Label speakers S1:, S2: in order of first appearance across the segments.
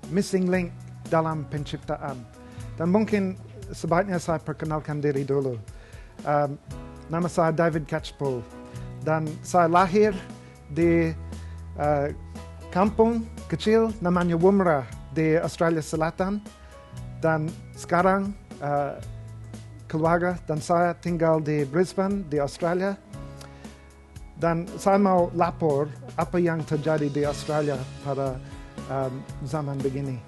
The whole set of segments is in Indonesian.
S1: missing link dalam penciptaan. Dan mungkin sebaiknya saya perkenalkan diri dulu. Nama saya David Catchpole dan saya lahir di kampung kecil namanya Woomera di Australia Selatan, dan sekarang keluarga dan saya tinggal di Brisbane di Australia, dan saya mau lapor apa yang terjadi di Australia pada zaman begini.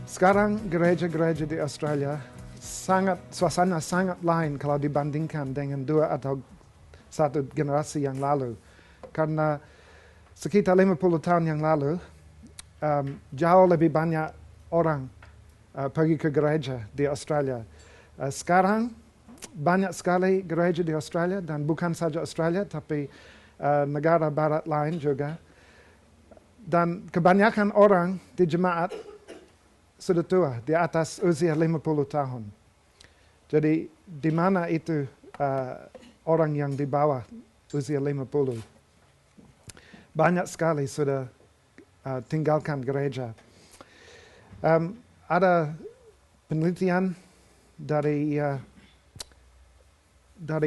S1: Sekarang gereja-gereja di Australia suasana sangat lain kalau dibandingkan dengan 2 atau 1 generasi yang lalu. Karena sekitar 50 tahun yang lalu, jauh lebih banyak orang pergi ke gereja di Australia. Sekarang banyak sekali gereja di Australia, dan bukan saja Australia, tapi negara barat lain juga. Dan kebanyakan orang di jemaat sudah tua, di atas usia 50 tahun. Jadi di mana itu orang yang di bawah usia 50? Banyak sekali sudah tinggalkan gereja. Ada penelitian dari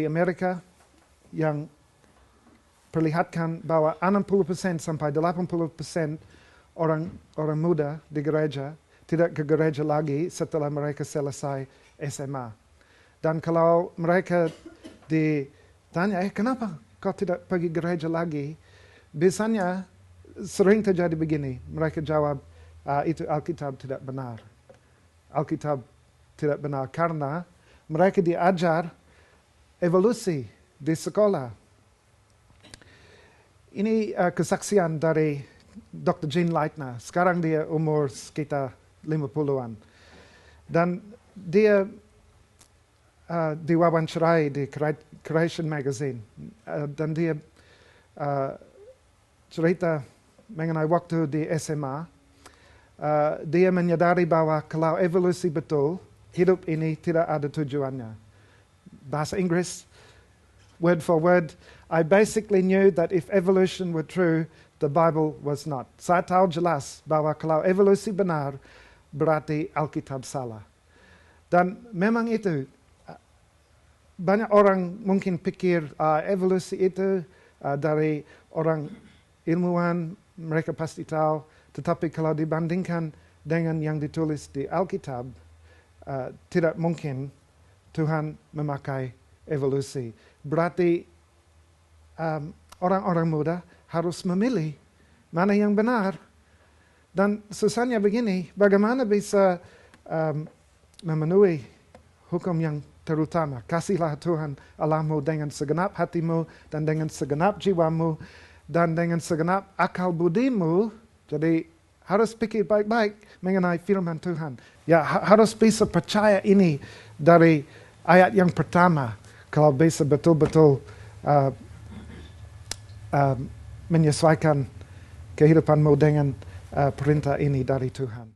S1: Amerika yang perlihatkan bahwa 60% sampai 80% orang muda di gereja tidak ke gereja lagi setelah mereka selesai SMA. Dan kalau mereka ditanya, kenapa kau tidak pergi gereja lagi? Biasanya sering terjadi begini. Mereka jawab, itu Alkitab tidak benar. Alkitab tidak benar karena mereka diajar evolusi di sekolah. Ini kesaksian dari Dr. Gene Leitner. Sekarang dia umur sekitar 50-an. Dan dia diwawancarai di Creation Magazine. Dan dia cerita mengenai waktu di SMA. Dia menyadari bahwa kalau evolusi betul, hidup ini tidak ada tujuannya. Bahasa Inggris, word for word, I basically knew that if evolution were true, the Bible was not. Saya tahu jelas bahwa kalau evolusi benar, berarti Alkitab salah. Dan memang itu, banyak orang mungkin pikir evolusi itu dari orang ilmuwan, mereka pasti tahu. Tetapi kalau dibandingkan dengan yang ditulis di Alkitab, tidak mungkin Tuhan memakai evolusi. Berarti orang-orang muda harus memilih mana yang benar. Dan susahnya begini, bagaimana bisa memenuhi hukum yang terutama? Kasihlah Tuhan Allahmu dengan segenap hatimu, dan dengan segenap jiwamu, dan dengan segenap akal budimu. Jadi harus pikir baik-baik mengenai firman Tuhan. Ya, harus bisa percaya ini dari ayat yang pertama, kalau bisa betul-betul menyesuaikan kehidupanmu dengan perintah ini dari Tuhan.